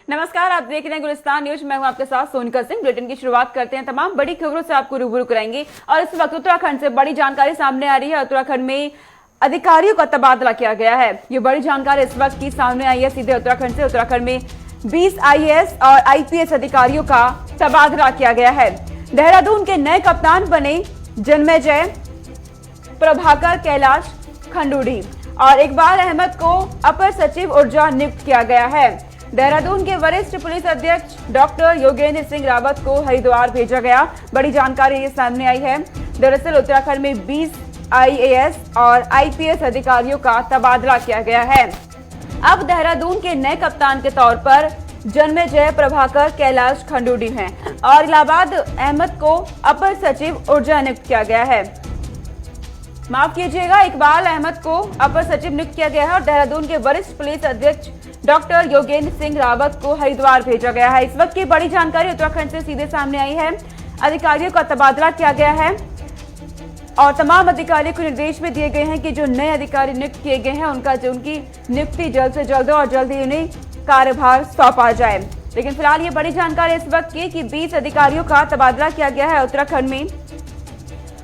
नमस्कार, आप देख रहे हैं गुलिस्तान न्यूज। मैं हूं आपके साथ सोनिका सिंह। बुलेटिन की शुरुआत करते हैं। तमाम बड़ी खबरों से आपको रूबरू कराएंगे और इस वक्त उत्तराखंड से बड़ी जानकारी सामने आ रही है। उत्तराखंड में अधिकारियों का तबादला किया गया है। ये बड़ी जानकारी इस वक्त की सामने आई है सीधे उत्तराखंड से। उत्तराखंड में 20 IAS और IPS अधिकारियों का तबादला किया गया है। देहरादून के नए कप्तान बने जन्मेजय प्रभाकर कैलाश खंडूड़ी और इकबाल अहमद को अपर सचिव ऊर्जा नियुक्त किया गया है। देहरादून के वरिष्ठ पुलिस अध्यक्ष डॉक्टर योगेंद्र सिंह रावत को हरिद्वार भेजा गया। बड़ी जानकारी ये सामने आई है। दरअसल उत्तराखंड में 20 IAS और IPS अधिकारियों का तबादला किया गया है। अब देहरादून के नए कप्तान के तौर पर जन्मेजय प्रभाकर कैलाश खंडूड़ी हैं और इलाहाबाद अहमद को अपर सचिव ऊर्जा नियुक्त किया गया है। माफ कीजिएगा, इकबाल अहमद को अपर सचिव नियुक्त किया गया है और देहरादून के वरिष्ठ पुलिस अध्यक्ष डॉक्टर योगेंद्र सिंह रावत को हरिद्वार भेजा गया है। इस वक्त की बड़ी जानकारी उत्तराखंड से सीधे सामने आई है। अधिकारियों का तबादला किया गया है और तमाम अधिकारियों को निर्देश भी दिए गए हैं कि जो नए अधिकारी नियुक्त किए गए हैं उनकी नियुक्ति जल्द से जल्द और जल्द ही उन्हें कार्यभार सौंपा जाए। लेकिन फिलहाल ये बड़ी जानकारी इस वक्त की कि 20 अधिकारियों का तबादला किया गया है उत्तराखंड में।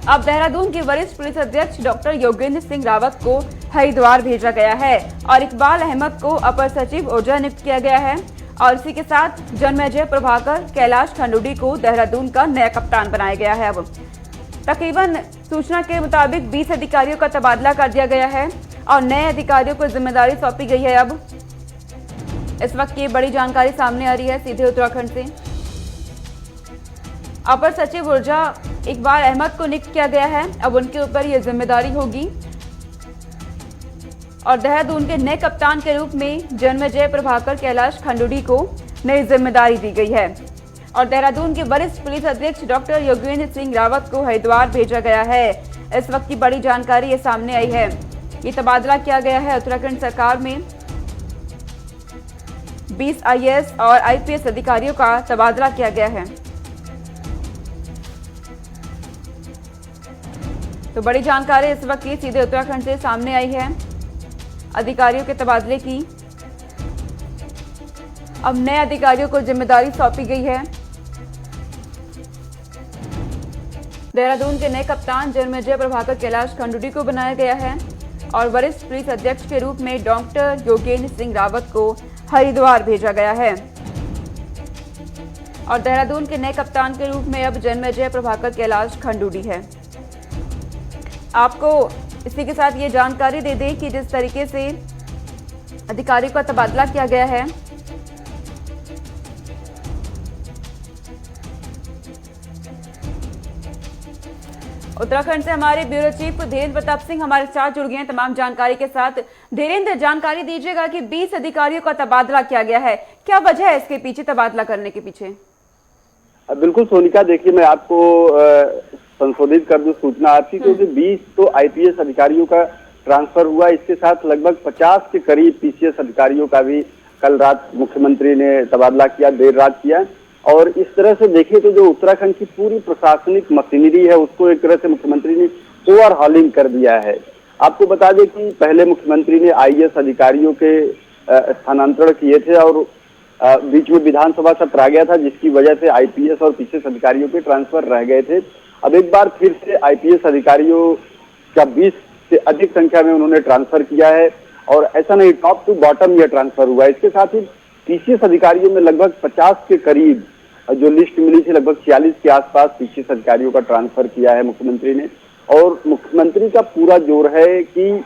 अब देहरादून के वरिष्ठ पुलिस अध्यक्ष डॉक्टर योगेंद्र सिंह रावत को हरिद्वार भेजा गया है और इकबाल अहमद को अपर सचिव ऊर्जा नियुक्त किया गया है और इसी के साथ जन्मेजय प्रभाकर कैलाश खंडूड़ी को देहरादून का नया कप्तान बनाया गया है। अब तकरीबन सूचना के मुताबिक 20 अधिकारियों का तबादला कर दिया गया है और नए अधिकारियों को जिम्मेदारी सौंपी गई है। अब इस वक्त की बड़ी जानकारी सामने आ रही है सीधे उत्तराखंड से। अपर सचिव ऊर्जा इकबाल अहमद को नियुक्त किया गया है। अब उनके ऊपर यह जिम्मेदारी होगी और देहरादून के नए कप्तान के रूप में जन्मेजय प्रभाकर कैलाश खंडूड़ी को नई जिम्मेदारी दी गई है और देहरादून के वरिष्ठ पुलिस अध्यक्ष डॉक्टर योगेंद्र सिंह रावत को हरिद्वार भेजा गया है। इस वक्त की बड़ी जानकारी ये सामने आई है। ये तबादला किया गया है उत्तराखंड सरकार में। 20 IAS और IPS अधिकारियों का तबादला किया गया है। तो बड़ी जानकारी इस वक्त की सीधे उत्तराखंड से सामने आई है अधिकारियों के तबादले की। अब नए अधिकारियों को जिम्मेदारी सौंपी गई है। देहरादून के नए कप्तान जन्मेजय प्रभाकर कैलाश खंडूड़ी को बनाया गया है और वरिष्ठ पुलिस अध्यक्ष के रूप में डॉक्टर योगेंद्र सिंह रावत को हरिद्वार भेजा गया है और देहरादून के नए कप्तान के रूप में अब जन्मेजय प्रभाकर कैलाश खंडूड़ी है। आपको इसी के साथ ये जानकारी दे दें कि जिस तरीके से अधिकारियों का तबादला किया गया है, उत्तराखंड से हमारे ब्यूरो चीफ धीरेन्द्र प्रताप सिंह हमारे साथ जुड़ गए हैं तमाम जानकारी के साथ। धीरेन्द्र, जानकारी दीजिएगा कि 20 अधिकारियों का तबादला किया गया है, क्या वजह है इसके पीछे, तबादला करने के पीछे? बिल्कुल सोनिका, देखिए मैं आपको संशोधित कर दूं सूचना आपकी, क्योंकि 20 तो IPS अधिकारियों का ट्रांसफर हुआ। इसके साथ लगभग 50 के करीब PCS अधिकारियों का भी कल रात मुख्यमंत्री ने तबादला किया, देर रात किया। और इस तरह से देखें तो जो उत्तराखंड की पूरी प्रशासनिक मशीनरी है उसको एक तरह से मुख्यमंत्री ने ओवरहॉलिंग कर दिया है। आपको बता दें कि पहले मुख्यमंत्री ने IAS अधिकारियों के स्थानांतरण किए थे और बीच में विधानसभा सत्र आ गया था, जिसकी वजह से IPS और PCS अधिकारियों के ट्रांसफर रह गए थे। अब एक बार फिर से IPS अधिकारियों का 20 से अधिक संख्या में उन्होंने ट्रांसफर किया है और ऐसा नहीं, टॉप टू बॉटम यह ट्रांसफर हुआ है। इसके साथ ही PCS अधिकारियों में लगभग 50 के करीब जो लिस्ट मिली थी, लगभग 46 के आसपास PCS अधिकारियों का ट्रांसफर किया है मुख्यमंत्री ने। और मुख्यमंत्री का पूरा जोर है कि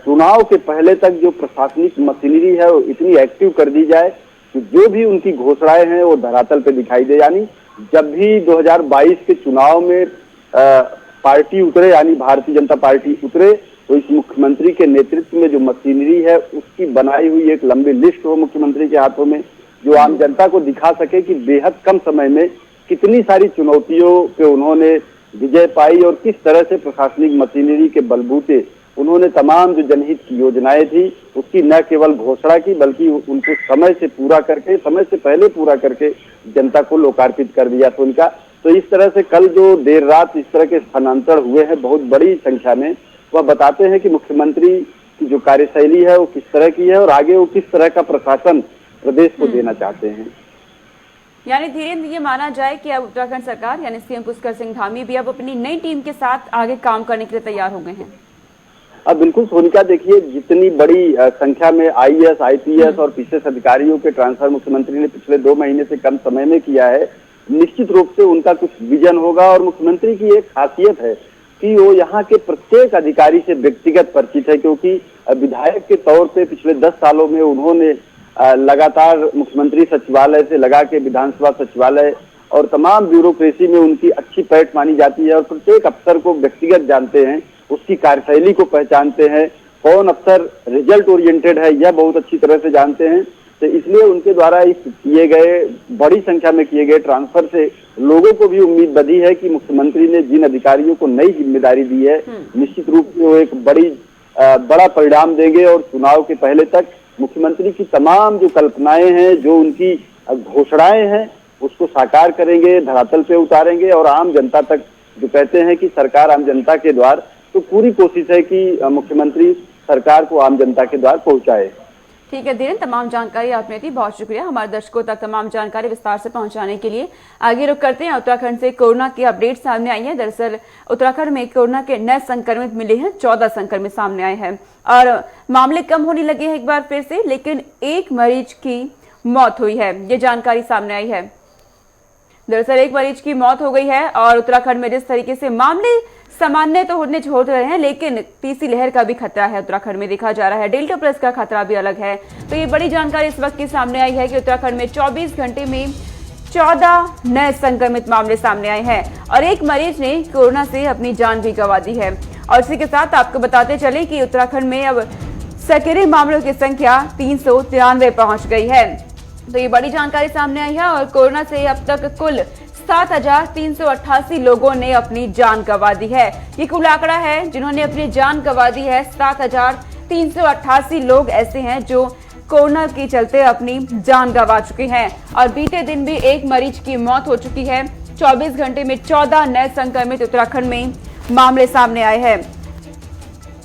चुनाव के पहले तक जो प्रशासनिक मशीनरी है वो इतनी एक्टिव कर दी जाए कि जो भी उनकी घोषणाएं हैं वो धरातल पे दिखाई दे। यानी जब भी 2022 के चुनाव में पार्टी उतरे, यानी भारतीय जनता पार्टी उतरे, तो इस मुख्यमंत्री के नेतृत्व में जो मशीनरी है उसकी बनाई हुई एक लंबी लिस्ट हो मुख्यमंत्री के हाथों में, जो आम जनता को दिखा सके कि बेहद कम समय में कितनी सारी चुनौतियों पे उन्होंने विजय पाई और किस तरह से प्रशासनिक मशीनरी के बलबूते उन्होंने तमाम जो जनहित की योजनाएं थी उसकी न केवल घोषणा की बल्कि उनको समय से पहले पूरा करके जनता को लोकार्पित कर दिया। तो उनका तो इस तरह से कल जो देर रात इस तरह के स्थानांतरण हुए हैं बहुत बड़ी संख्या में, वह बताते हैं कि मुख्यमंत्री की जो कार्यशैली है वो किस तरह की है और आगे वो किस तरह का प्रशासन प्रदेश को देना चाहते हैं। यानी धीरे धीरे ये माना जाए कि अब उत्तराखंड सरकार यानी सीएम पुष्कर सिंह धामी भी अब अपनी नई टीम के साथ आगे काम करने के लिए तैयार हो गए हैं। अब बिल्कुल सोनिका, देखिए जितनी बड़ी संख्या में आईएएस, आईपीएस और पीसीएस अधिकारियों के ट्रांसफर मुख्यमंत्री ने पिछले 2 महीने से कम समय में किया है, निश्चित रूप से उनका कुछ विजन होगा। और मुख्यमंत्री की एक खासियत है कि वो यहाँ के प्रत्येक अधिकारी से व्यक्तिगत परिचित है, क्योंकि विधायक के तौर पे पिछले 10 सालों में उन्होंने लगातार मुख्यमंत्री सचिवालय से लगा के विधानसभा सचिवालय और तमाम ब्यूरोक्रेसी में उनकी अच्छी पैठ मानी जाती है और प्रत्येक अफसर को व्यक्तिगत जानते हैं, उसकी कार्यशैली को पहचानते हैं, कौन अफसर रिजल्ट ओरिएंटेड है यह बहुत अच्छी तरह से जानते हैं। तो इसलिए उनके द्वारा इस किए गए बड़ी संख्या में किए गए ट्रांसफर से लोगों को भी उम्मीद बधी है कि मुख्यमंत्री ने जिन अधिकारियों को नई जिम्मेदारी दी है, निश्चित रूप से वो एक बड़ा परिणाम देंगे और चुनाव के पहले तक मुख्यमंत्री की तमाम जो कल्पनाएं हैं, जो उनकी घोषणाएं हैं, उसको साकार करेंगे, धरातल पे उतारेंगे और आम जनता तक, जो कहते हैं कि सरकार आम जनता के द्वार, तो पूरी कोशिश है कि मुख्यमंत्री सरकार को आम जनता के द्वार पहुंचाए। ठीक है धीरेन्द्र, तमाम जानकारी आपने दी, बहुत शुक्रिया हमारे दर्शकों तक तमाम जानकारी विस्तार से पहुंचाने के लिए। आगे रुक करते हैं, उत्तराखंड से कोरोना की अपडेट सामने आई है। दरअसल उत्तराखंड में कोरोना के नए संक्रमित मिले हैं, 14 संक्रमित सामने आए हैं और मामले कम होने लगे हैं एक बार फिर से, लेकिन एक मरीज की मौत हुई है, ये जानकारी सामने आई है। दरअसल एक मरीज की मौत हो गई है और उत्तराखंड में जिस तरीके से मामले सामान्य तो होने छोड़ रहे हैं, लेकिन तीसरी लहर का भी खतरा है उत्तराखंड में देखा जा रहा है, डेल्टा प्लस का खतरा भी अलग है। तो ये बड़ी जानकारी इस वक्त की सामने आई है कि उत्तराखंड में 24 घंटे में 14 नए संक्रमित मामले सामने आए हैं और एक मरीज ने कोरोना से अपनी जान भी गंवा दी है। और इसी के साथ आपको बताते चले कि उत्तराखंड में अब सक्रिय मामलों की संख्या 393 पहुंच गई है। तो ये बड़ी जानकारी सामने आई है और कोरोना से अब तक कुल 7,388 लोगों ने अपनी जान गंवा दी है। ये कुल आंकड़ा है जिन्होंने अपनी जान गंवा दी है। 7,388 लोग ऐसे हैं जो कोरोना के चलते अपनी जान गंवा चुके हैं और बीते दिन भी एक मरीज की मौत हो चुकी है। 24 घंटे में 14 नए संक्रमित उत्तराखंड में मामले सामने आए हैं।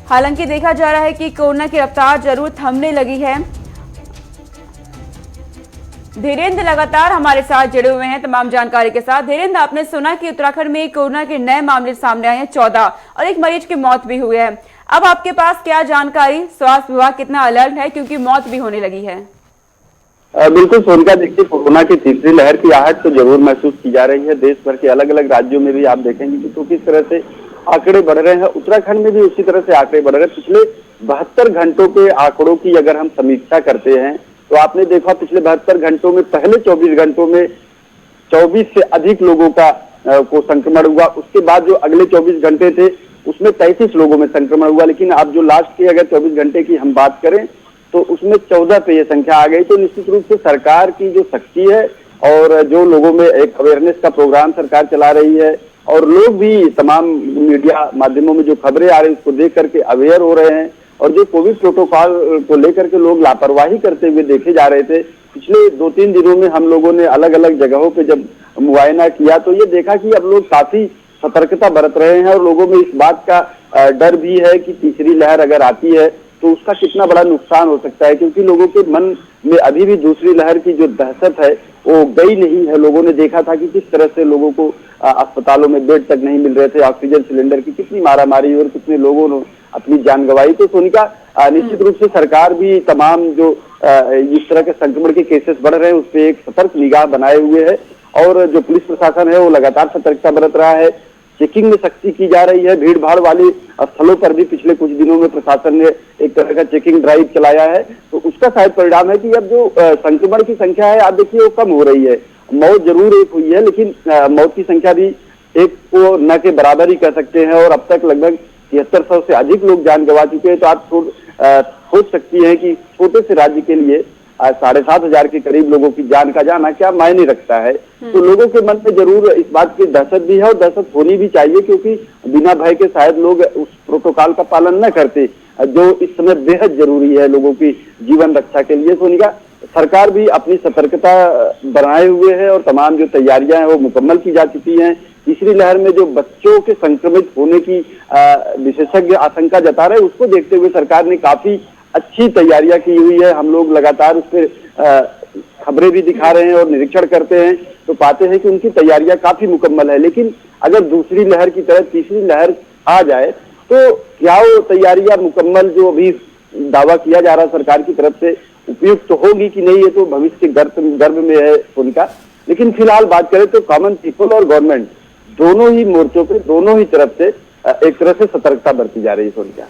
हालांकि देखा जा रहा है कि कोरोना की रफ्तार जरूर थमने लगी है। धीरेन्द्र लगातार हमारे साथ जुड़े हुए हैं तमाम जानकारी के साथ। धीरेन्द्र, आपने सुना कि उत्तराखंड में कोरोना के नए मामले सामने आए हैं 14 और एक मरीज की मौत भी हुई है। अब आपके पास क्या जानकारी, स्वास्थ्य विभाग कितना अलर्ट है क्योंकि मौत भी होने लगी है? बिल्कुल सोनिका, देखिए कोरोना की तीसरी लहर की आहट तो जरूर महसूस की जा रही है। देश भर के अलग अलग राज्यों में भी आप देखेंगे कि तो किस तरह से आंकड़े बढ़ रहे हैं। उत्तराखंड में भी उसी तरह से आंकड़े बढ़ रहे हैं। पिछले 72 घंटों के आंकड़ों की अगर हम समीक्षा करते हैं तो आपने देखा पिछले 72 घंटों में पहले 24 घंटों में 24 से अधिक लोगों को संक्रमण हुआ। उसके बाद जो अगले 24 घंटे थे उसमें 33 लोगों में संक्रमण हुआ। लेकिन अब जो लास्ट की अगर 24 घंटे की हम बात करें तो उसमें 14 पे ये संख्या आ गई। तो निश्चित रूप से सरकार की जो सख्ती है और जो लोगों में एक अवेयरनेस का प्रोग्राम सरकार चला रही है और लोग भी तमाम मीडिया माध्यमों में जो खबरें आ रही है उसको देख करके अवेयर हो रहे हैं। और जो कोविड प्रोटोकॉल को लेकर के लोग लापरवाही करते हुए देखे जा रहे थे, पिछले 2-3 दिनों में हम लोगों ने अलग अलग जगहों पे जब मुआयना किया तो ये देखा कि अब लोग काफी सतर्कता बरत रहे हैं और लोगों में इस बात का डर भी है कि तीसरी लहर अगर आती है तो उसका कितना बड़ा नुकसान हो सकता है, क्योंकि लोगों के मन में अभी भी दूसरी लहर की जो दहशत है वो गई नहीं है। लोगों ने देखा था कि किस तरह से लोगों को अस्पतालों में बेड तक नहीं मिल रहे थे, ऑक्सीजन सिलेंडर की कितनी मारामारी और कितने लोगों ने अपनी जान गंवाई। तो सोनिका, निश्चित रूप से सरकार भी तमाम जो इस तरह के संक्रमण के केसेस बढ़ रहे हैं उस पर एक सतर्क निगाह बनाए हुए है और जो पुलिस प्रशासन है वो लगातार सतर्कता बरत रहा है। चेकिंग में सख्ती की जा रही है। भीड़ भाड़ वाले स्थलों पर भी पिछले कुछ दिनों में प्रशासन ने एक तरह का चेकिंग ड्राइव चलाया है। तो उसका शायद परिणाम है कि अब जो संक्रमण की संख्या है आप देखिए वो कम हो रही है। मौत जरूर एक हुई है लेकिन मौत की संख्या भी एक को न के बराबर ही कह सकते हैं और अब तक लगभग 7300 से अधिक लोग जान गंवा चुके हैं। तो आप सोच सकती हैं कि छोटे से राज्य के लिए 7,500 के करीब लोगों की जान का जाना क्या मायने रखता है। तो लोगों के मन में जरूर इस बात की दहशत भी है और दहशत होनी भी चाहिए, क्योंकि बिना भय के शायद लोग उस प्रोटोकॉल का पालन न करते जो इस समय बेहद जरूरी है लोगों की जीवन रक्षा के लिए। सोनिका, सरकार भी अपनी सतर्कता बनाए हुए है और तमाम जो तैयारियां हैं वो मुकम्मल की जा चुकी हैं। तीसरी लहर में जो बच्चों के संक्रमित होने की विशेषज्ञ आशंका जता रहे उसको देखते हुए सरकार ने काफी अच्छी तैयारियां की हुई है। हम लोग लगातार उस पर खबरें भी दिखा रहे हैं और निरीक्षण करते हैं तो पाते हैं कि उनकी तैयारियां काफी मुकम्मल है। लेकिन अगर दूसरी लहर की तरह तीसरी लहर आ जाए तो क्या वो तैयारियां मुकम्मल जो अभी दावा किया जा रहा है सरकार की तरफ से उपयुक्त तो होगी कि नहीं, ये तो भविष्य के गर्भ में है उनका। लेकिन फिलहाल बात करें तो कॉमन पीपल और गवर्नमेंट दोनों ही मोर्चों पे, दोनों ही तरफ से एक तरह से सतर्कता बरती जा रही है सोनिका।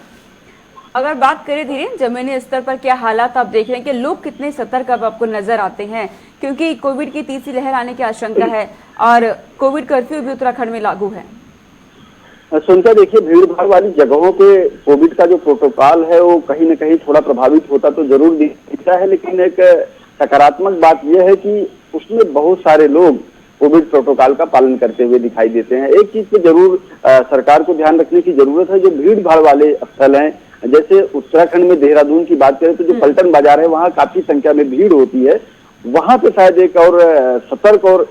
अगर बात करें धीरे जमीनी स्तर पर क्या हालात आप देख रहे हैं कि लोग कितने सतर्क अब आपको नजर आते हैं, क्योंकि कोविड की तीसरी लहर आने की आशंका है और कोविड कर्फ्यू भी उत्तराखंड में लागू है। सुनकर देखिए, भीड़ भाड़ वाली जगहों पे कोविड का जो प्रोटोकॉल है वो कहीं न कहीं थोड़ा प्रभावित होता तो जरूर दिखता है, लेकिन एक सकारात्मक बात यह है कि उसमें बहुत सारे लोग कोविड प्रोटोकॉल का पालन करते हुए दिखाई देते हैं। एक चीज पे जरूर सरकार को ध्यान रखने की जरूरत है, जो भीड़ भाड़ वाले स्थल हैं, जैसे उत्तराखंड में देहरादून की बात करें तो जो पलटन बाजार है वहाँ काफी संख्या में भीड़ होती है, वहां पे शायद एक और सतर्क और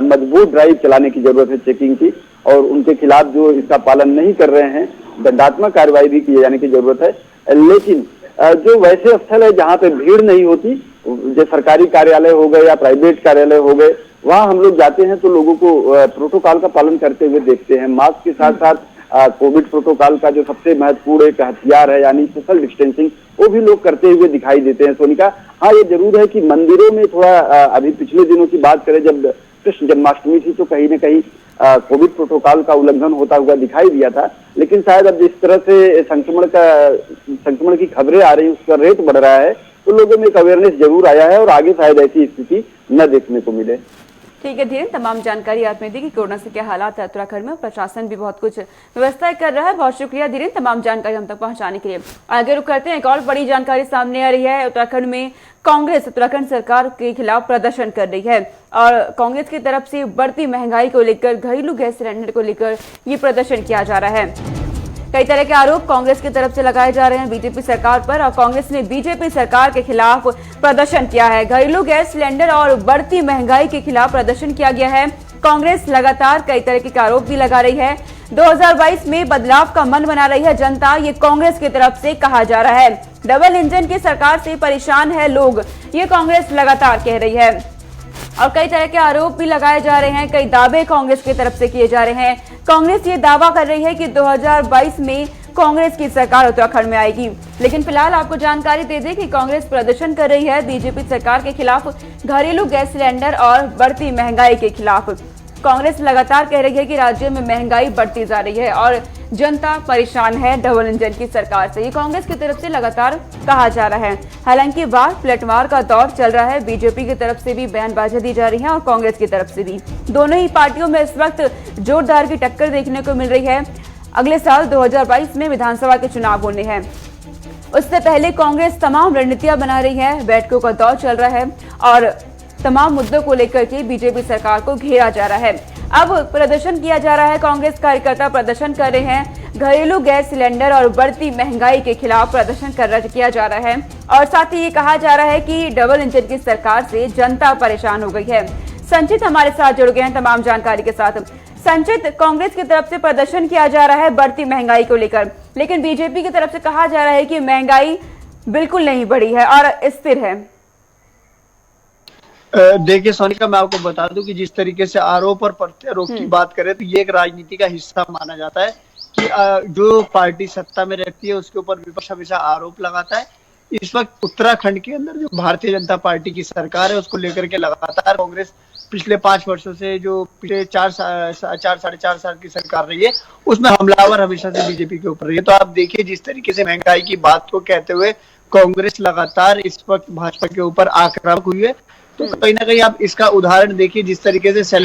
मजबूत ड्राइव चलाने की जरूरत है चेकिंग की, और उनके खिलाफ जो इसका पालन नहीं कर रहे हैं दंडात्मक कार्रवाई भी किए जाने की जरूरत है। लेकिन जो वैसे स्थल है जहाँ पे भीड़ नहीं होती, जो सरकारी कार्यालय हो गए या प्राइवेट कार्यालय हो गए, वहाँ हम लोग जाते हैं तो लोगों को प्रोटोकॉल का पालन करते हुए देखते हैं। मास्क के साथ साथ कोविड प्रोटोकॉल का जो सबसे महत्वपूर्ण एक हथियार है यानी सोशल डिस्टेंसिंग, वो भी लोग करते हुए दिखाई देते हैं सोनिका। हाँ, ये जरूर है कि मंदिरों में थोड़ा अभी पिछले दिनों की बात करें जब कृष्ण जन्माष्टमी थी तो कहीं न कहीं कोविड प्रोटोकॉल का उल्लंघन होता हुआ दिखाई दिया था, लेकिन शायद अब जिस तरह से संक्रमण की खबरें आ रही है, उसका रेट बढ़ रहा है, तो लोगों में एक अवेयरनेस जरूर आया है और आगे शायद ऐसी स्थिति न देखने को मिले। ठीक है धीरेन, तमाम जानकारी आपने दी कि कोरोना से क्या हालात है उत्तराखंड में। प्रशासन भी बहुत कुछ व्यवस्था कर रहा है। बहुत शुक्रिया धीरेन, तमाम जानकारी हम तक पहुंचाने के लिए। आगे रुक करते हैं, एक और बड़ी जानकारी सामने आ रही है। उत्तराखंड में कांग्रेस उत्तराखंड सरकार के खिलाफ प्रदर्शन कर रही है और कांग्रेस की तरफ से बढ़ती महंगाई को लेकर, घरेलू गैस सिलेंडर को लेकर ये प्रदर्शन किया जा रहा है। कई तरह के आरोप कांग्रेस की तरफ से लगाए जा रहे हैं बीजेपी सरकार पर, और कांग्रेस ने बीजेपी सरकार के खिलाफ प्रदर्शन किया है। घरेलू गैस सिलेंडर और बढ़ती महंगाई के खिलाफ प्रदर्शन किया गया है। कांग्रेस लगातार कई तरह के आरोप भी लगा रही है। 2022 में बदलाव का मन बना रही है जनता, ये कांग्रेस की तरफ से कहा जा रहा है। डबल इंजन की सरकार से परेशान है लोग, ये कांग्रेस लगातार कह रही है। और कई तरह के आरोप भी लगाए जा रहे हैं, कई दावे कांग्रेस की तरफ से किए जा रहे हैं। कांग्रेस ये दावा कर रही है कि 2022 में कांग्रेस की सरकार उत्तराखंड में आएगी, लेकिन फिलहाल आपको जानकारी दे दें कि कांग्रेस प्रदर्शन कर रही है बीजेपी सरकार के खिलाफ, घरेलू गैस सिलेंडर और बढ़ती महंगाई के खिलाफ। कांग्रेस लगातार कह रही है कि राज्य में महंगाई बढ़ती जा रही है और जनता परेशान है डबल इंजन की सरकार से, ये कांग्रेस की तरफ से लगातार कहा जा रहा है। हालांकि वार पलटवार का दौर चल रहा है, बीजेपी की तरफ से भी बयानबाजी दी जा रही है और कांग्रेस की तरफ से भी। दोनों ही पार्टियों में इस वक्त जोरदार की टक्कर देखने को मिल रही है। अगले साल 2022 में विधानसभा के चुनाव होने हैं, उससे पहले कांग्रेस तमाम रणनीतियां बना रही है। बैठकों का दौर चल रहा है और तमाम मुद्दों को लेकर के बीजेपी सरकार को घेरा जा रहा है। अब प्रदर्शन किया जा रहा है, कांग्रेस कार्यकर्ता प्रदर्शन कर रहे हैं। घरेलू गैस सिलेंडर और बढ़ती महंगाई के खिलाफ प्रदर्शन किया जा रहा है और साथ ही ये कहा जा रहा है कि डबल इंजन की सरकार से जनता परेशान हो गई है। संचित हमारे साथ जुड़ गए हैं तमाम जानकारी के साथ। संचित, कांग्रेस की तरफ से प्रदर्शन किया जा रहा है बढ़ती महंगाई को लेकर, लेकिन बीजेपी की तरफ से कहा जा रहा है कि महंगाई बिल्कुल नहीं बढ़ी है और स्थिर है। देखिए सोनिका, मैं आपको बता दूं कि जिस तरीके से आरोप और प्रत्यारोप की बात करें तो ये एक राजनीति का हिस्सा माना जाता है कि जो पार्टी सत्ता में रहती है उसके ऊपर विपक्ष हमेशा आरोप लगाता है। इस वक्त उत्तराखंड के अंदर जो भारतीय जनता पार्टी की सरकार है उसको लेकर के लगातार कांग्रेस पिछले 5 वर्षों से, जो पिछले 4 साढ़े 4 साल की सरकार रही है, उसमें हमलावर हमेशा से बीजेपी के ऊपर रही है। तो आप देखिए जिस तरीके से महंगाई की बात को कहते हुए कांग्रेस लगातार इस वक्त भाजपा के ऊपर आक्रामक हुई है। तो कहीं ना कहीं आप इसका उदाहरण देखिए, जिस तरीके से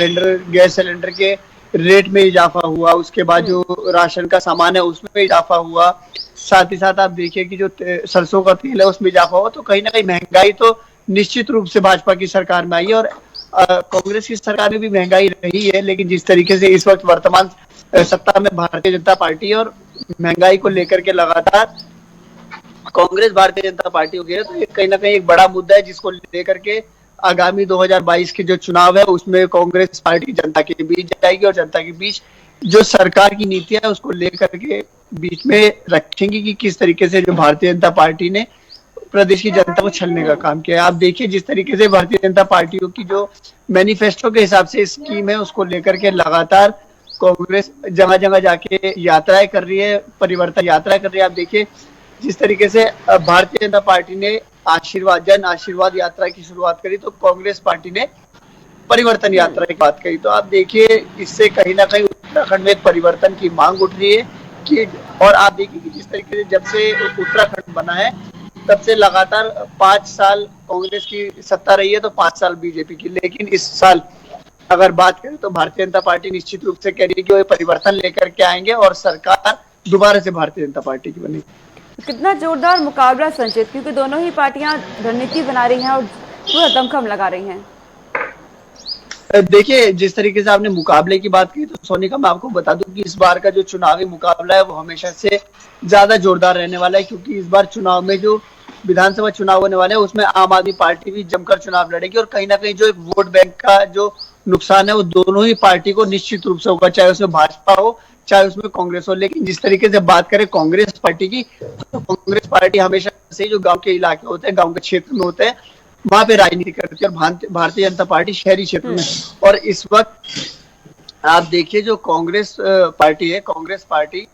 गैस सिलेंडर के रेट में इजाफा हुआ, उसके बाद जो राशन का सामान है उसमें इजाफा हुआ, साथ ही साथ आप देखिए कि जो सरसों का तेल है उसमें इजाफा हुआ। तो कहीं ना कहीं महंगाई तो निश्चित रूप से भाजपा की सरकार में आई है और कांग्रेस की सरकार में भी महंगाई रही है, लेकिन जिस तरीके से इस वक्त वर्तमान सत्ता में भारतीय जनता पार्टी और महंगाई को लेकर के लगातार कांग्रेस भारतीय जनता पार्टी हो गई है, तो ये कहीं ना कहीं एक बड़ा मुद्दा है जिसको लेकर के आगामी 2022 के जो चुनाव है उसमें कांग्रेस पार्टी जनता के बीच जाएगी और जनता के बीच जो सरकार की नीतियां है उसको लेकर के बीच में रखेंगी कि किस तरीके से जो भारतीय जनता पार्टी ने प्रदेश की जनता को छलने का काम किया है। आप देखिए जिस तरीके से भारतीय जनता पार्टियों की जो मैनिफेस्टो के हिसाब से स्कीम है उसको लेकर के लगातार कांग्रेस जगह जगह जाके यात्राएं कर रही है, परिवर्तन यात्रा कर रही है। आप देखिए जिस तरीके से भारतीय जनता पार्टी ने जन आशीर्वाद यात्रा की शुरुआत करी तो कांग्रेस पार्टी ने परिवर्तन यात्रा की बात कही। तो आप देखिए इससे कहीं ना कहीं उत्तराखंड में एक परिवर्तन की मांग उठ रही है कि, और आप देखिए कि जिस तरीके से जब से उत्तराखंड बना है तब से लगातार 5 साल कांग्रेस की सत्ता रही है तो 5 साल बीजेपी की, लेकिन इस साल अगर बात करें तो भारतीय जनता पार्टी निश्चित रूप से कह रही है कि वो परिवर्तन लेकर के आएंगे और सरकार दोबारा से भारतीय जनता पार्टी की बनेगी। कितना जोरदार मुकाबला संचित, क्योंकि दोनों ही पार्टियां रणनीति बना रही हैं और पूरा दमखम लगा रही हैं। देखिए जिस तरीके से आपने मुकाबले की बात की तो सोनिका मैं आपको बता दूं कि इस बार का जो चुनावी मुकाबला है वो हमेशा से ज्यादा जोरदार रहने वाला है, क्योंकि इस बार चुनाव में जो विधानसभा चुनाव होने वाले हैं उसमें आम आदमी पार्टी भी जमकर चुनाव लड़ेगी और कहीं ना कहीं जो एक वोट बैंक का जो नुकसान है वो दोनों ही पार्टी को निश्चित रूप से होगा, चाहे उसमें भाजपा हो चाहे उसमें कांग्रेस हो। लेकिन जिस तरीके से बात करें कांग्रेस पार्टी की तो कांग्रेस पार्टी हमेशा से जो गांव के इलाके होते हैं, गांव के क्षेत्र में होते हैं, वहां पे राजनीति करती है और भारतीय जनता पार्टी शहरी क्षेत्र में। और इस वक्त आप देखिए जो कांग्रेस पार्टी है, कांग्रेस पार्टी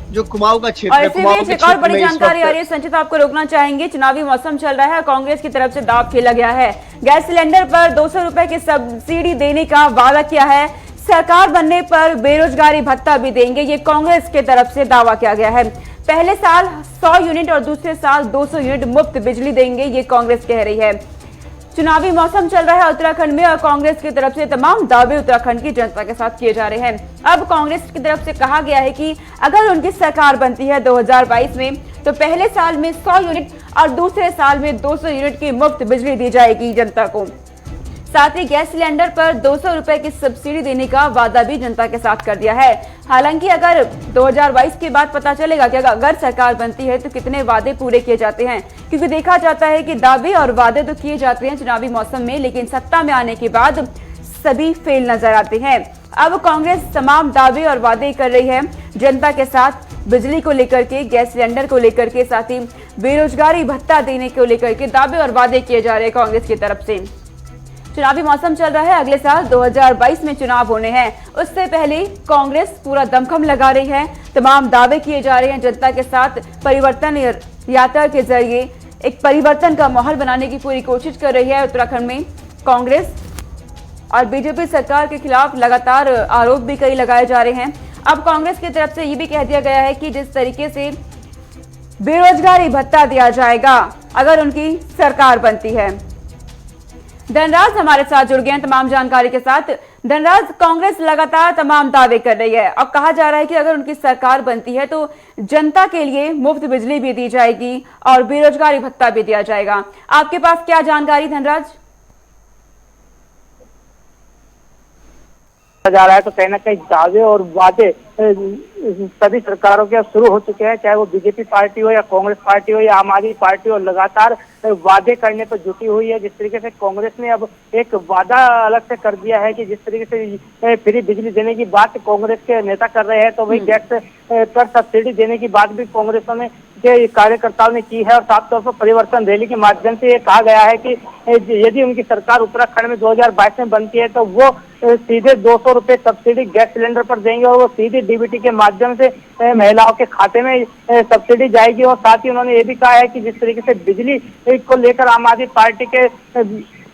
जो कुमाऊं का क्षेत्र है, कुमाऊं के एक और बड़ी जानकारी आ रही है संचित, आपको रोकना चाहेंगे। चुनावी मौसम चल रहा है, कांग्रेस की तरफ से दाव खेला गया है। गैस सिलेंडर पर 200 रुपए की सब्सिडी देने का वादा किया है। सरकार बनने पर बेरोजगारी भत्ता भी देंगे, ये कांग्रेस की तरफ से दावा किया गया है। पहले साल 100 यूनिट और दूसरे साल 200 यूनिट मुफ्त बिजली देंगे, ये कांग्रेस कह रही है। चुनावी मौसम चल रहा है उत्तराखंड में और कांग्रेस की तरफ से तमाम दावे उत्तराखंड की जनता के साथ किए जा रहे हैं। अब कांग्रेस की तरफ से कहा गया है कि अगर उनकी सरकार बनती है 2022 में तो पहले साल में 100 यूनिट और दूसरे साल में 200 यूनिट की मुफ्त बिजली दी जाएगी जनता को। साथ ही गैस सिलेंडर पर 200 रुपए की सब्सिडी देने का वादा भी जनता के साथ कर दिया है। हालांकि अगर 2022 के बाद पता चलेगा कि अगर सरकार बनती है तो कितने वादे पूरे किए जाते हैं, क्योंकि देखा जाता है कि दावे और वादे तो किए जाते हैं चुनावी मौसम में, लेकिन सत्ता में आने के बाद सभी फेल नजर आते हैं। अब कांग्रेस तमाम दावे और वादे कर रही है जनता के साथ, बिजली को लेकर के, गैस सिलेंडर को लेकर के, साथ ही बेरोजगारी भत्ता देने को लेकर के दावे और वादे किए जा रहे हैं कांग्रेस की तरफ से। चुनावी मौसम चल रहा है, अगले साल 2022 में चुनाव होने हैं, उससे पहले कांग्रेस पूरा दमखम लगा रही है, तमाम दावे किए जा रहे हैं जनता के साथ। परिवर्तन यात्रा के जरिए एक परिवर्तन का माहौल बनाने की पूरी कोशिश कर रही है उत्तराखंड में कांग्रेस। और बीजेपी सरकार के खिलाफ लगातार आरोप भी कई लगाए जा रहे हैं। अब कांग्रेस की तरफ से ये भी कह दिया गया है कि जिस तरीके से बेरोजगारी भत्ता दिया जाएगा अगर उनकी सरकार बनती है। धनराज हमारे साथ जुड़ गए हैं तमाम जानकारी के साथ। धनराज, कांग्रेस लगातार तमाम दावे कर रही है और कहा जा रहा है कि अगर उनकी सरकार बनती है तो जनता के लिए मुफ्त बिजली भी दी जाएगी और बेरोजगारी भत्ता भी दिया जाएगा। आपके पास क्या जानकारी धनराज? जा रहा है तो कहीं ना कहीं दावे और वादे सभी सरकारों के शुरू हो चुके हैं, चाहे वो बीजेपी पार्टी हो या कांग्रेस पार्टी हो या आम आदमी पार्टी हो, लगातार वादे करने पर जुटी हुई है। जिस तरीके से कांग्रेस ने अब एक वादा अलग से कर दिया है कि जिस तरीके से फ्री बिजली देने की बात कांग्रेस के नेता कर रहे हैं, तो वही गैस पर सब्सिडी देने की बात भी कांग्रेस में के कार्यकर्ताओं ने की है। और साफ तौर पर परिवर्तन रैली के माध्यम से ये कहा गया है कि यदि उनकी सरकार उत्तराखंड में 2022 में बनती है तो वो सीधे 200 रुपए सब्सिडी गैस सिलेंडर पर देंगे और वो सीधे डीबीटी के माध्यम से महिलाओं के खाते में सब्सिडी जाएगी। और साथ ही उन्होंने ये भी कहा है कि जिस तरीके से बिजली को लेकर आम आदमी पार्टी के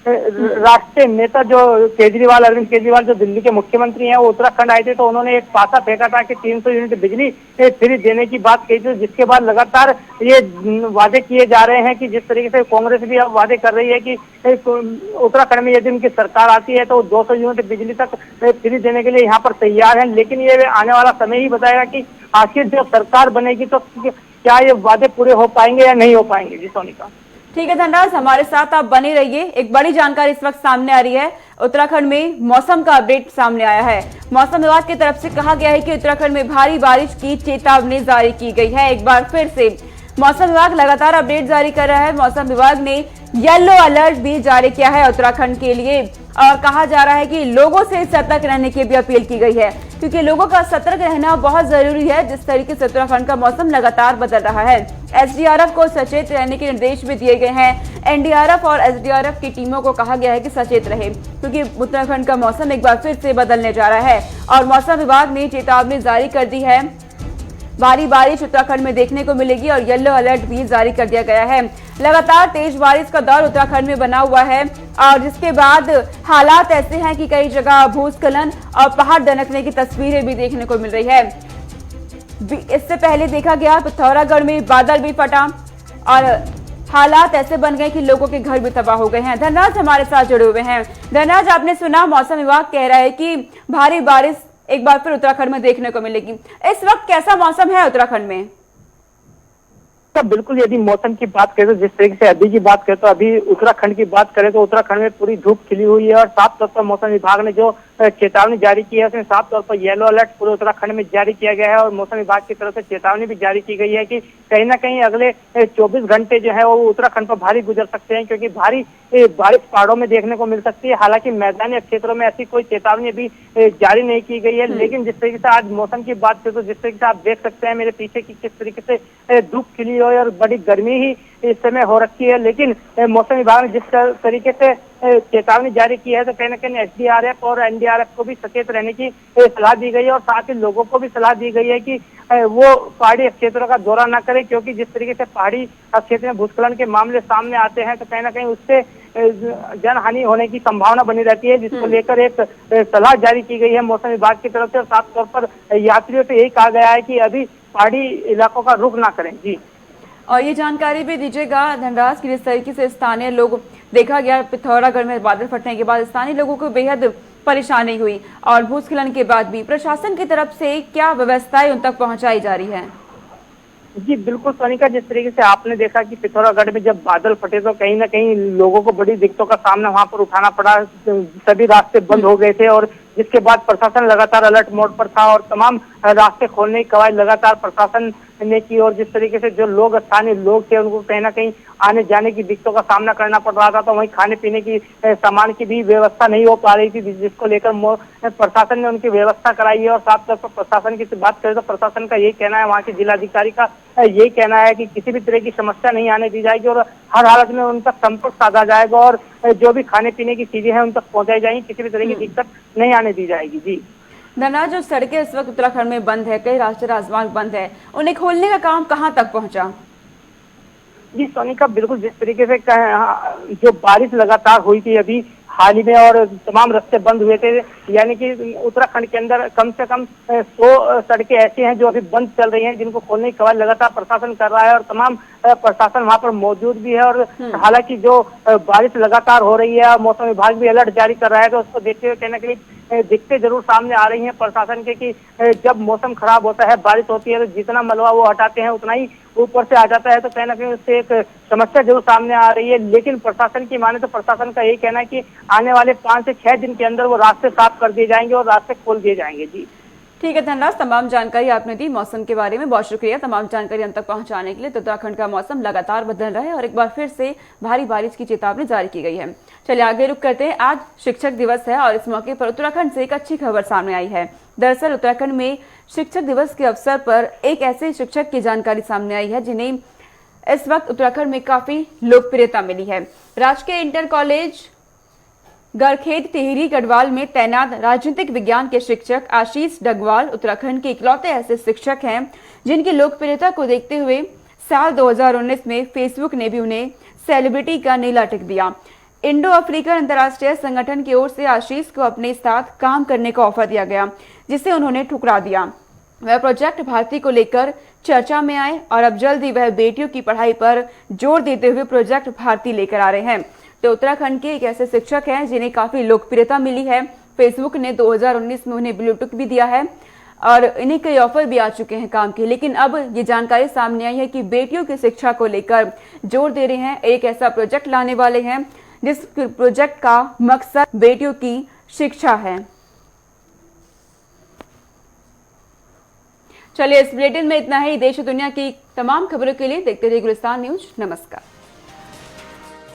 राष्ट्रीय नेता जो केजरीवाल, अरविंद केजरीवाल जो दिल्ली के मुख्यमंत्री हैं, वो उत्तराखंड आए थे तो उन्होंने एक पासा फेंका था कि 300 यूनिट बिजली फ्री देने की बात कही थी, जिसके बाद लगातार ये वादे किए जा रहे हैं कि जिस तरीके से कांग्रेस भी अब वादे कर रही है कि उत्तराखंड में यदि उनकी सरकार आती है तो 200 यूनिट बिजली तक फ्री देने के लिए यहाँ पर तैयार है। लेकिन ये आने वाला समय ही बताएगा कि आखिर जब सरकार बनेगी तो क्या ये वादे पूरे हो पाएंगे या नहीं हो पाएंगे। जी सोनिका। ठीक है धनराज, हमारे साथ आप बने रहिए। एक बड़ी जानकारी इस वक्त सामने आ रही है, उत्तराखंड में मौसम का अपडेट सामने आया है। मौसम विभाग की तरफ से कहा गया है कि उत्तराखंड में भारी बारिश की चेतावनी जारी की गई है। एक बार फिर से मौसम विभाग लगातार अपडेट जारी कर रहा है। मौसम विभाग ने येलो अलर्ट भी जारी किया है उत्तराखंड के लिए और कहा जा रहा है कि लोगों से सतर्क रहने की भी अपील की गई है, क्योंकि लोगों का सतर्क रहना बहुत जरूरी है। जिस तरीके से उत्तराखंड का मौसम लगातार बदल रहा है, एसडीआरएफ को सचेत रहने के निर्देश भी दिए गए हैं। एनडीआरएफ और एसडीआरएफ की टीमों को कहा गया है कि सचेत रहे, क्योंकि उत्तराखंड का मौसम एक बार फिर से बदलने जा रहा है और मौसम विभाग ने चेतावनी जारी कर दी है। भारी बारिश उत्तराखंड में देखने को मिलेगी और येलो अलर्ट भी जारी कर दिया गया है। लगातार तेज बारिश का दौर उत्तराखंड में बना हुआ है और जिसके बाद हालात ऐसे हैं कि कई जगह भूस्खलन और पहाड़ दनकने की तस्वीरें भी देखने को मिल रही है। इससे पहले देखा गया पिथौरागढ़ में बादल भी फटा और हालात ऐसे बन गए कि लोगों के घर भी तबाह हो गए हैं। धनराज हमारे साथ जुड़े हुए हैं। धनराज, आपने सुना मौसम विभाग कह रहा है कि भारी बारिश एक बार फिर उत्तराखंड में देखने को मिलेगी। इस वक्त कैसा मौसम है उत्तराखंड में? बिल्कुल, यदि मौसम की बात करें तो जिस तरीके से अभी की बात करें तो अभी उत्तराखंड की बात करें तो उत्तराखंड में पूरी धूप खिली हुई है और साफ तौर पर मौसम विभाग ने जो चेतावनी जारी की है उसमें साफ तौर पर येलो अलर्ट पूरे उत्तराखंड में जारी किया गया है और मौसम विभाग की तरफ से चेतावनी भी जारी की गई है कि कहीं ना कहीं अगले 24 घंटे जो है वो उत्तराखंड पर भारी गुजर सकते हैं, क्योंकि भारी बारिश पहाड़ों में देखने को मिल सकती है। हालांकि मैदानी क्षेत्रों में ऐसी कोई चेतावनी अभी जारी नहीं की गई है, लेकिन जिस तरीके से आज मौसम की बात करें तो जिस तरीके से आप देख सकते हैं मेरे पीछे की किस तरीके से धूप खिली हुई और बड़ी गर्मी ही इस समय हो रखी है, लेकिन मौसम विभाग ने जिस तरीके से चेतावनी जारी की है तो कहीं ना कहीं एसडीआरएफ और एनडीआरएफ को भी सचेत रहने की सलाह दी गई है और साथ ही लोगों को भी सलाह दी गई है कि वो पहाड़ी क्षेत्रों का दौरा न करें, क्योंकि जिस तरीके से पहाड़ी क्षेत्र में भूस्खलन के मामले सामने आते हैं तो कहीं ना कहीं उससे जनहानि होने की संभावना बनी रहती है, जिसको लेकर एक सलाह जारी की गई है मौसम विभाग की तरफ से। और साफ तौर पर यात्रियों से यही कहा गया है कि अभी पहाड़ी इलाकों का रुख ना करें। जी, और ये जानकारी भी दीजिएगा धनराज की जिस तरीके से स्थानीय लोग देखा गया पिथौरागढ़ में बादल फटने के बाद स्थानीय लोगों को बेहद परेशानी हुई और भूस्खलन के बाद भी प्रशासन की तरफ से क्या व्यवस्थाएं उन तक पहुंचाई जा रही है? जी बिल्कुल सोनिका, जिस तरीके से आपने देखा कि पिथौरागढ़ में जब बादल फटे तो कहीं ना कहीं लोगों को बड़ी दिक्कतों का सामना वहां पर उठाना पड़ा। सभी रास्ते बंद हो गए थे और जिसके बाद प्रशासन लगातार अलर्ट मोड पर था और तमाम रास्ते खोलने की कवायद लगातार प्रशासन ने की और जिस तरीके से जो लोग स्थानीय लोग थे उनको कहीं ना कहीं आने जाने की दिक्कतों का सामना करना पड़ रहा था, तो वहीं खाने पीने की सामान की भी व्यवस्था नहीं हो पा रही थी, जिसको लेकर प्रशासन ने उनकी व्यवस्था कराई है। और साफ तौर पर प्रशासन की बात करें तो प्रशासन का यही कहना है, वहाँ के जिलाधिकारी का यही कहना है कि किसी भी तरह की समस्या नहीं आने दी जाएगी और हर हालत में उन तक संपर्क साधा जाएगा और जो भी खाने पीने की चीजें हैं उन तक पहुंचाई जाएंगी, किसी भी तरह की दिक्कत नहीं आने दी जाएगी। जी धनराज, जो सड़कें इस वक्त उत्तराखंड में बंद है, कई राष्ट्रीय राजमार्ग बंद है, उन्हें खोलने का काम कहां तक पहुंचा? जी सोनिका, बिल्कुल जिस तरीके से जो बारिश लगातार हुई थी अभी हाल ही में और तमाम रास्ते बंद हुए थे, यानी कि उत्तराखंड के अंदर कम से कम 100 सड़कें ऐसी हैं जो अभी बंद चल रही हैं, जिनको खोलने की कवायद लगातार प्रशासन कर रहा है और तमाम प्रशासन वहां पर मौजूद भी है। और हालांकि जो बारिश लगातार हो रही है और मौसम विभाग भी अलर्ट जारी कर रहा है, तो उसको देखते हुए कहीं ना कहीं दिक्कतें जरूर सामने आ रही हैं प्रशासन के कि जब मौसम खराब होता है, बारिश होती है, तो जितना मलबा वो हटाते हैं उतना ही ऊपर से आ जाता है, तो कहीं ना कहीं उससे एक समस्या जरूर सामने आ रही है। लेकिन प्रशासन की माने तो प्रशासन का यही कहना है कि आने वाले 5 से 6 दिन के अंदर वो रास्ते साफ कर दिए जाएंगे और रास्ते खोल दिए जाएंगे। जी ठीक है धनराज, तमाम जानकारी आपने दी मौसम के बारे में, बहुत शुक्रिया तमाम जानकारी हम तक पहुंचाने के लिए। तो उत्तराखंड का मौसम लगातार बदल रहा है और एक बार फिर से भारी बारिश की चेतावनी जारी की गई है। चलिए आगे रुक करते हैं। आज शिक्षक दिवस है और इस मौके पर उत्तराखंड से एक अच्छी खबर सामने आई है। दरअसल उत्तराखंड में शिक्षक दिवस के अवसर पर एक ऐसे शिक्षक की जानकारी सामने आई है जिन्हें इस वक्त उत्तराखंड में काफी लोकप्रियता मिली है। राजकीय इंटर कॉलेज गरखेद टिहरी गढ़वाल में तैनात राजनीतिक विज्ञान के शिक्षक आशीष डगवाल उत्तराखंड के इकलौते ऐसे शिक्षक हैं जिनकी लोकप्रियता को देखते हुए साल 2019 में फेसबुक ने भी उन्हें सेलिब्रिटी का नीला टिक दिया। इंडो अफ्रीकन अंतर्राष्ट्रीय संगठन की ओर से आशीष को अपने साथ काम करने का ऑफर दिया गया, जिसे उन्होंने ठुकरा दिया। वह प्रोजेक्ट भारती को लेकर चर्चा में आए और अब जल्द ही वह बेटियों की पढ़ाई पर जोर देते हुए प्रोजेक्ट भारती लेकर आ रहे हैं। तो उत्तराखंड के एक ऐसे शिक्षक हैं जिन्हें काफी लोकप्रियता मिली है। फेसबुक ने 2019 में उन्हें ब्लू टिक भी दिया है और इन्हें कई ऑफर भी आ चुके हैं काम के। लेकिन अब ये जानकारी सामने आई है कि बेटियों की शिक्षा को लेकर जोर दे रहे हैं, एक ऐसा प्रोजेक्ट लाने वाले हैं जिस प्रोजेक्ट का मकसद बेटियों की शिक्षा है। चलिए इस बुलेटिन में इतना ही। देश और दुनिया की तमाम खबरों के लिए देखते रहिए गुलिस्तान न्यूज। नमस्कार।